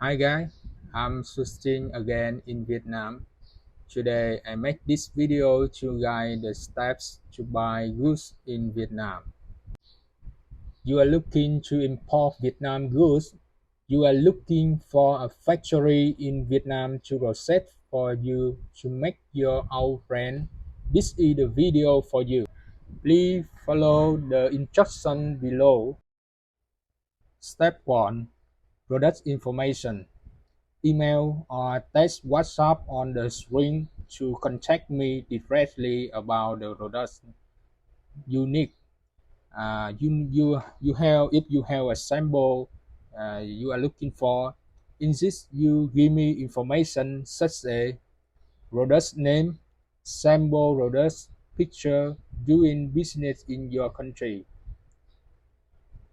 Hi guys, I'm Sustin again in Vietnam. Today I make this video to guide the steps to buy goods in Vietnam. You are looking to import Vietnam goods. You are looking for a factory in Vietnam to process for you to make your own brand. This is the video for you. Please follow the instruction below. Step 1. Product information. Email or text WhatsApp on the screen to contact me directly about the products you need. You have if you have a sample you are looking for. In this, you give me information such as product name, sample products, picture, doing business in your country.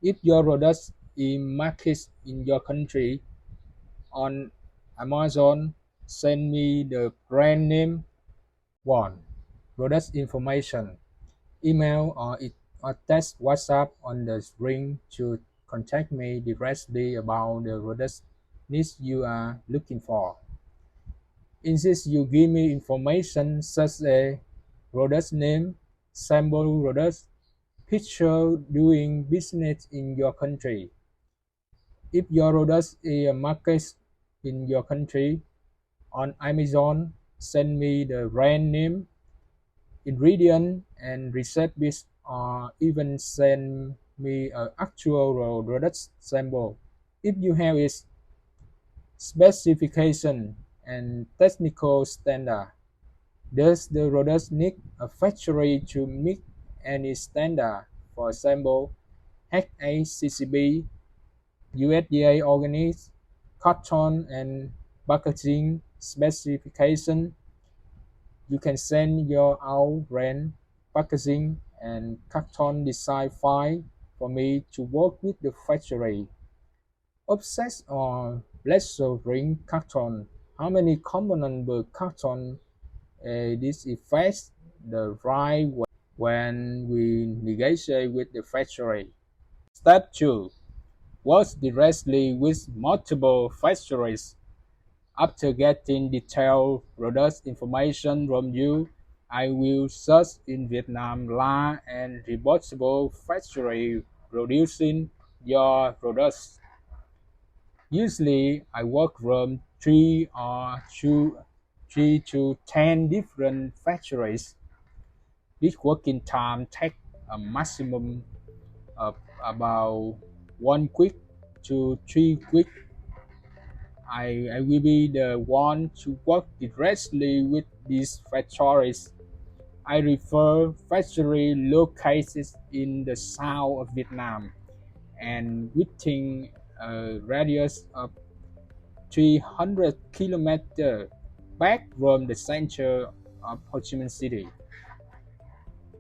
If your products in market in your country, on Amazon, send me the brand name. 1. Product information. Email or text WhatsApp on the screen to contact me directly about the product needs you are looking for. In this, you give me information such as product name, sample products, picture, doing business in your country. If your product is a market in your country, on Amazon, send me the brand name, ingredient, and recipes, or even send me an actual product sample. If you have its specification and technical standard, does the product need a factory to meet any standard? For example, HACCP, USDA organic, cotton and packaging specification. You can send your own brand, packaging, and carton design file for me to work with the factory. Offset or lesser ring carton. How many components per carton? This affects the right when we negotiate with the factory. Step 2. Work directly with multiple factories. After getting detailed product information from you, I will search in Vietnam large and reputable factory producing your products. Usually, I work from 3 to 10 different factories. This working time takes a maximum of about 1 week to 3 weeks. I will be the one to work directly with these factories. I refer factory located in the south of Vietnam and within a radius of 300 kilometers back from the center of Ho Chi Minh City.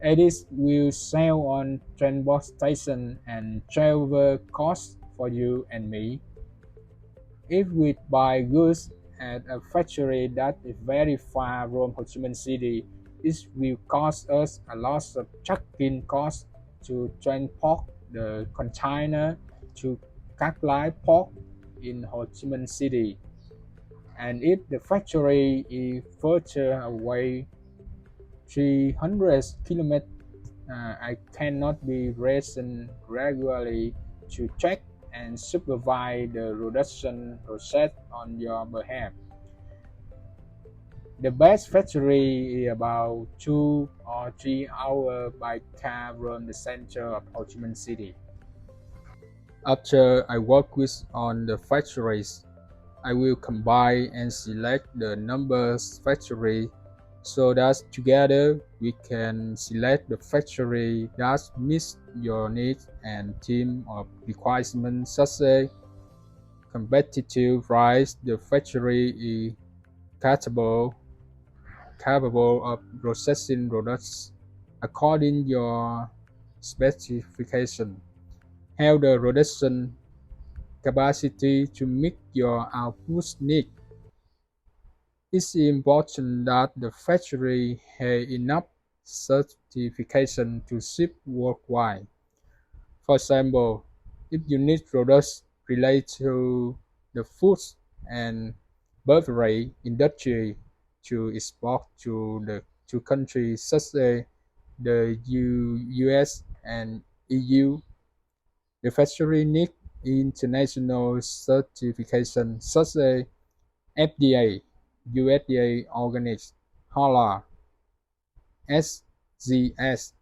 Edits will sell on transportation and travel costs for you and me. If we buy goods at a factory that is very far from Ho Chi Minh City, it will cost us a lot of trucking costs to transport the container to Cát Lái Port in Ho Chi Minh City. And if the factory is further away, 300 kilometers, I cannot be present regularly to check and supervise the production process on your behalf. The best factory is about 2 or 3 hours by car from the center of Ho Chi Minh City. After I work with on the factories, I will combine and select the numbers factory so that together we can select the factory that meets your needs and team of requirements such as competitive price. The factory is capable of processing products according your specification. Have the production capacity to meet your output need. It's important that the factory has enough certification to ship worldwide. For example, if you need products related to the food and beverage industry to export to countries such as the US and EU. The factory needs international certification such as FDA, USDA Organic, HALA, SGS,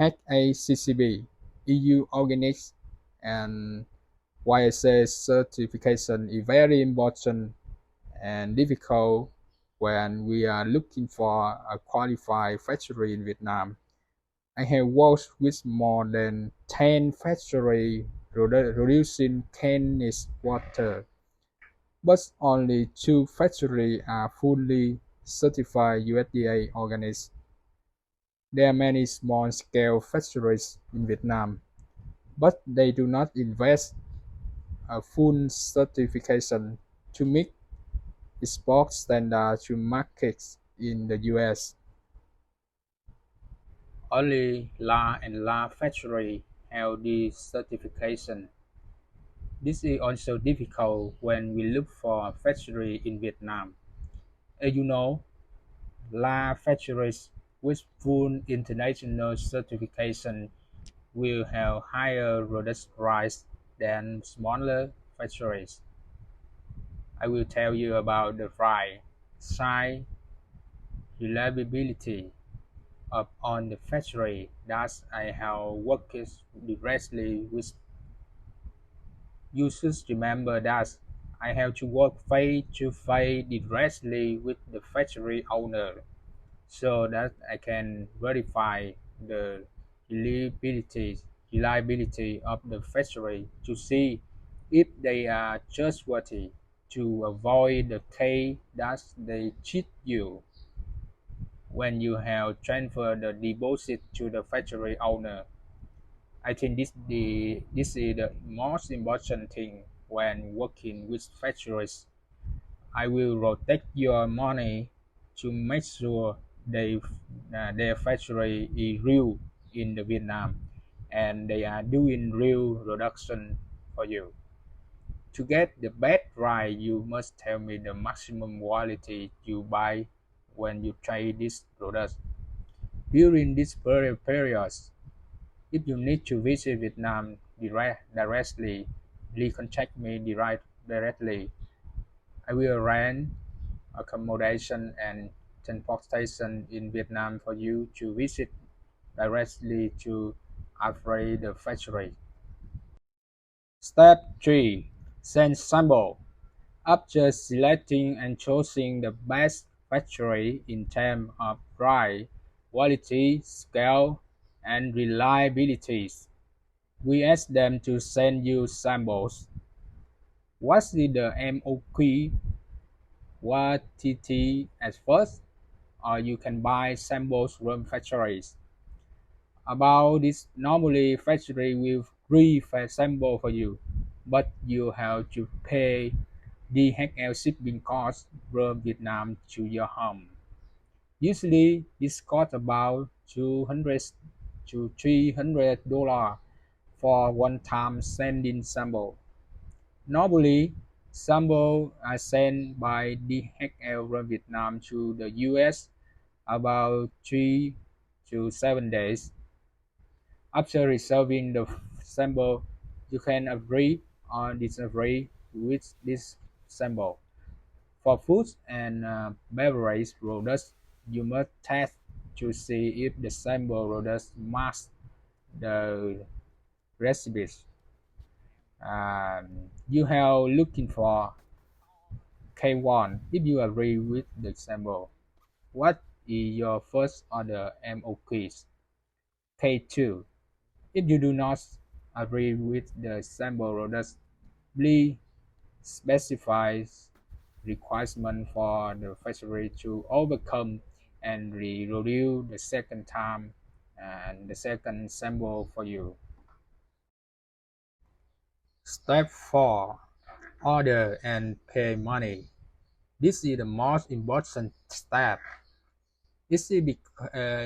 HACCP, EU Organic, and YSA certification is very important and difficult when we are looking for a qualified factory in Vietnam. I have worked with more than 10 factories producing canned water, but only 2 factories are fully certified USDA organic. There are many small-scale factories in Vietnam, but they do not invest a full certification to meet export standards to markets in the US. Only La and La factory have this certification. This is also difficult when we look for a factory in Vietnam. As you know, La factories with full international certification will have higher product price than smaller factories. I will tell you about the price, size, reliability of on the factory that I have worked directly with. You should remember that I have to work face to face directly with the factory owner so that I can verify the reliability, reliability of the factory to see if they are trustworthy to avoid the case that they cheat you when you have transferred the deposit to the factory owner. I think this is the most important thing when working with factories. I will rotate your money to make sure their factory is real in the Vietnam and they are doing real production for you. To get the best price, you must tell me the maximum quality you buy when you try this product. During this period, if you need to visit Vietnam directly, please contact me directly. I will arrange accommodation and transportation in Vietnam for you to visit directly to operate the factory. Step 3. Send sample. After selecting and choosing the best factory in terms of price, quality, scale, and reliability, we ask them to send you samples. What's the MOQ? What TT at first? Or you can buy samples from factories. About this, normally factory will free sample for you, but you have to pay DHL shipping cost from Vietnam to your home. Usually, this costs about 200 to $300 for one-time sending sample. Normally, samples are sent by DHL from Vietnam to the US about 3 to 7 days. After receiving the sample, you can agree or disagree with this sample. For food and beverage products, you must test to see if the sample products match the recipes. You have looking for K1 if you agree with the sample. What is your first order MOQs? K2. If you do not agree with the sample products, please specify requirements for the factory to overcome and review the second time and the second sample for you. Step 4. Order and pay money. This is the most important step. This is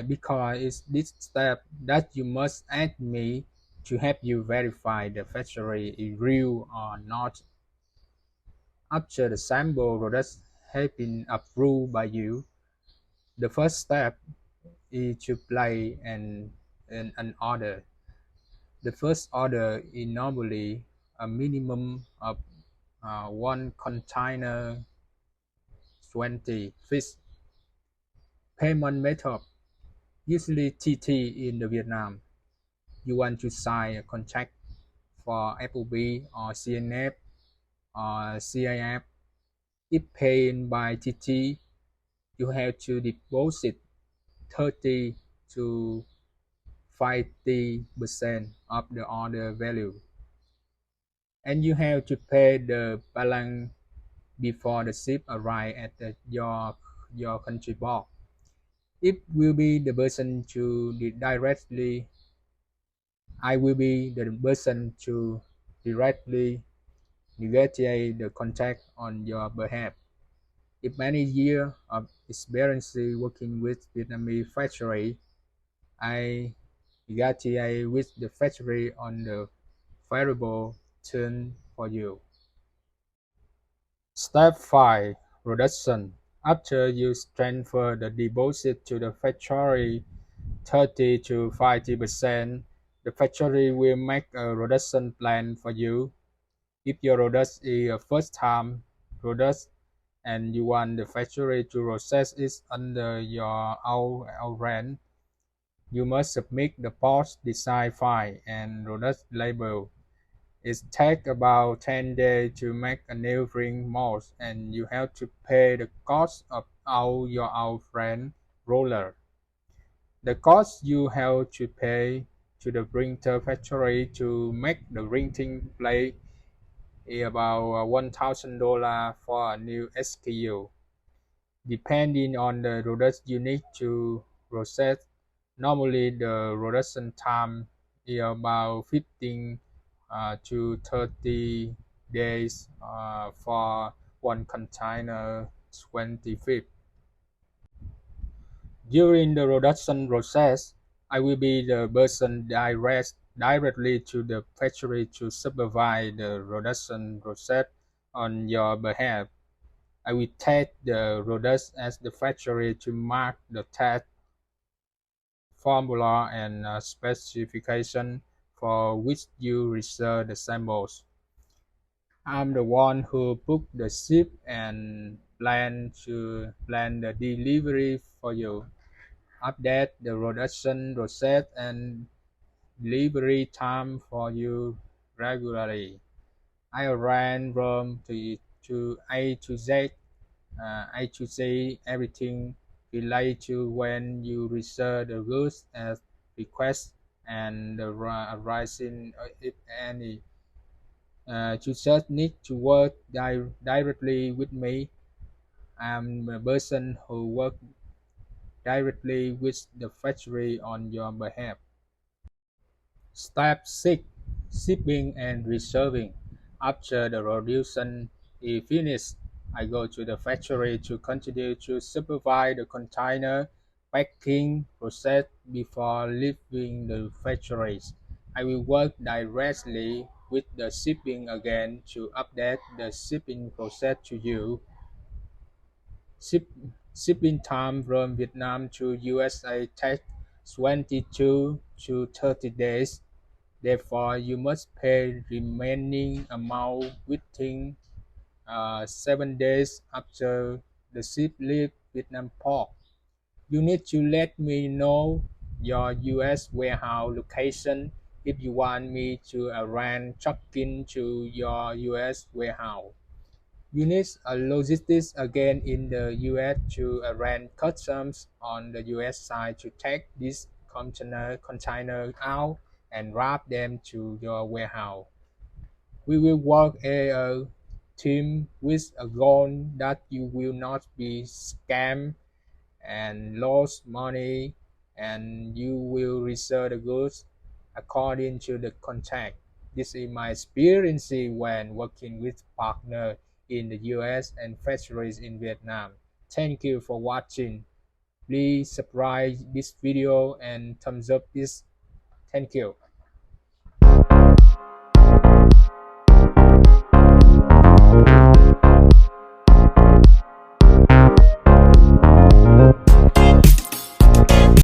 because it's this step that you must ask me to help you verify the factory is real or not. After the sample products have been approved by you, the first step is to place an order. The first order is normally a minimum of one container 20 fish. Payment method, usually TT in the Vietnam. You want to sign a contract for FOB or CNF or CIF. If paid by TT, you have to deposit 30 to 50% of the order value, and you have to pay the balance before the ship arrives at your country port. It will be the person to directly I will be the person to directly negotiate the contract on your behalf. If many years of experience working with Vietnamese factory, I negotiate with the factory on the favorable term for you. Step 5. Reduction. After you transfer the deposit to the factory 30 to 50%, the factory will make a reduction plan for you. If your product is a first-time product and you want the factory to process it under your own brand, you must submit the part design file and product label. It takes about 10 days to make a new ring mold, and you have to pay the cost of all your own brand roller. The cost you have to pay to the printer factory to make the printing plate is about $1,000 for a new SKU. Depending on the product you need to process, normally the production time is about 15 to 30 days for one container 20 feet. During the production process, I will be the person directly to the factory to supervise the production process on your behalf. I will take the products at the factory to mark the test formula and specification for which you reserve the samples. I'm the one who book the ship and plan the delivery for you. Update the production process and delivery time for you regularly. I arrange from to A to Z, A to Z, everything related to when you reserve the goods as request and the arising if any. You just need to work directly with me. I'm the person who works directly with the factory on your behalf. Step 6. Shipping and Reserving. After the production is finished, I go to the factory to continue to supervise the container packing process before leaving the factories. I will work directly with the shipping again to update the shipping process to you. Ship, Shipping time from Vietnam to USA takes 22 to 30 days. Therefore, you must pay remaining amount within 7 days after the ship leaves Vietnam port. You need to let me know your US warehouse location if you want me to arrange trucking to your US warehouse. You need a logistics again in the US to arrange customs on the US side to take these container out and wrap them to your warehouse. We will work as a team with a goal that you will not be scammed and lose money, and you will reserve the goods according to the contract. This is my experience when working with partners in the US and factories in Vietnam. Thank you for watching. Please subscribe this video and thumbs up this. Thank you.